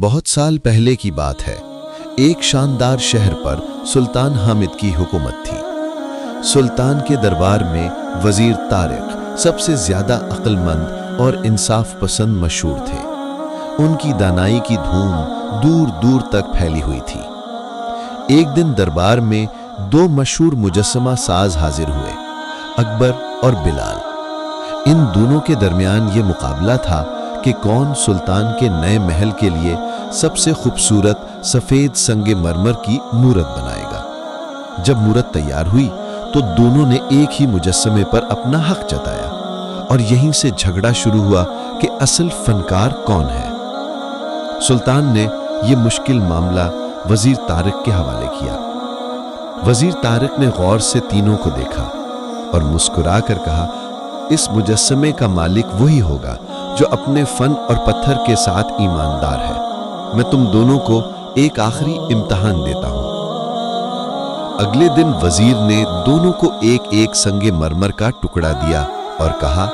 بہت سال پہلے کی بات ہے۔ ایک شاندار شہر پر سلطان حامد کی حکومت تھی۔ سلطان کے دربار میں وزیر طارق سب سے زیادہ عقل مند اور انصاف پسند مشہور تھے۔ ان کی دانائی کی دھوم دور دور تک پھیلی ہوئی تھی۔ ایک دن دربار میں دو مشہور مجسمہ ساز حاضر ہوئے، اکبر اور بلال۔ ان دونوں کے درمیان یہ مقابلہ تھا کہ کون سلطان کے نئے محل کے لیے سب سے خوبصورت سفید سنگ مرمر کی مورت بنائے گا۔ جب مورت تیار ہوئی تو دونوں نے ایک ہی مجسمے پر اپنا حق جتایا، اور یہیں سے جھگڑا شروع ہوا کہ اصل فنکار کون ہے۔ سلطان نے یہ مشکل معاملہ وزیر طارق کے حوالے کیا۔ وزیر طارق نے غور سے تینوں کو دیکھا اور مسکرا کر کہا، اس مجسمے کا مالک وہی ہوگا جو اپنے فن اور پتھر کے ساتھ ایماندار ہے۔ میں تم دونوں کو ایک آخری امتحان دیتا ہوں۔ اگلے دن وزیر نے دونوں کو ایک ایک سنگ مرمر کا ٹکڑا دیا اور کہا،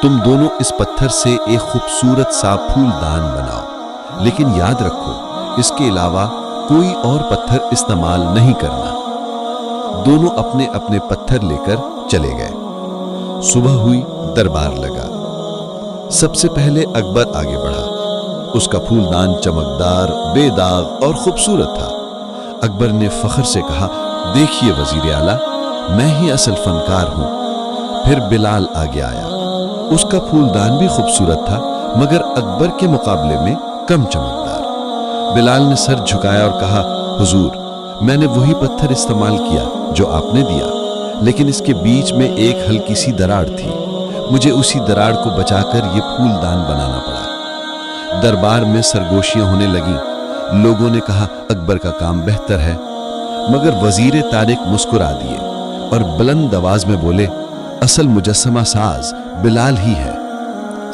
تم دونوں اس پتھر سے ایک خوبصورت سا پھول دان بناؤ، لیکن یاد رکھو اس کے علاوہ کوئی اور پتھر استعمال نہیں کرنا۔ دونوں اپنے اپنے پتھر لے کر چلے گئے۔ صبح ہوئی، دربار لگا۔ سب سے پہلے اکبر آگے بڑھا۔ اس کا پھول دان چمکدار، بے داغ اور خوبصورت تھا۔ اکبر نے فخر سے کہا، دیکھیے وزیر اعلیٰ، میں ہی اصل فنکار ہوں۔ پھر بلال آگے آیا۔ اس کا پھول دان بھی خوبصورت تھا، مگر اکبر کے مقابلے میں کم چمکدار۔ بلال نے سر جھکایا اور کہا، حضور، میں نے وہی پتھر استعمال کیا جو آپ نے دیا، لیکن اس کے بیچ میں ایک ہلکی سی دراڑ تھی۔ مجھے اسی دراڑ کو بچا کر یہ پھول دان بنانا پڑا۔ دربار میں سرگوشیاں ہونے لگیں۔ لوگوں نے کہا، اکبر کا کام بہتر ہے، مگر وزیر طارق مسکرا دیے اور بلند آواز میں بولے، اصل مجسمہ ساز بلال ہی ہے۔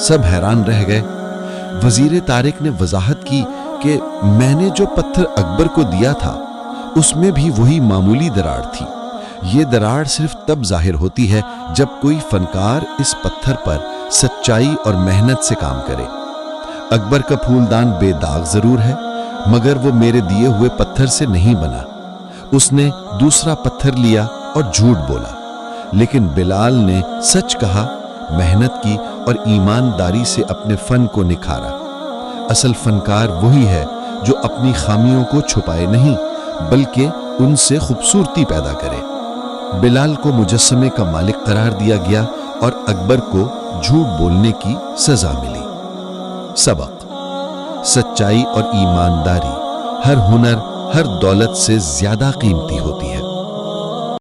سب حیران رہ گئے۔ وزیر طارق نے وضاحت کی کہ میں نے جو پتھر اکبر کو دیا تھا اس میں بھی وہی معمولی دراڑ تھی۔ یہ دراڑ صرف تب ظاہر ہوتی ہے جب کوئی فنکار اس پتھر پر سچائی اور محنت سے کام کرے۔ اکبر کا پھول دان بے داغ ضرور ہے، مگر وہ میرے دیے ہوئے پتھر سے نہیں بنا۔ اس نے دوسرا پتھر لیا اور جھوٹ بولا، لیکن بلال نے سچ کہا، محنت کی اور ایمانداری سے اپنے فن کو نکھارا۔ اصل فنکار وہی ہے جو اپنی خامیوں کو چھپائے نہیں، بلکہ ان سے خوبصورتی پیدا کرے۔ بلال کو مجسمے کا مالک قرار دیا گیا اور اکبر کو جھوٹ بولنے کی سزا ملی۔ سبق: سچائی اور ایمانداری ہر ہنر، ہر دولت سے زیادہ قیمتی ہوتی ہے۔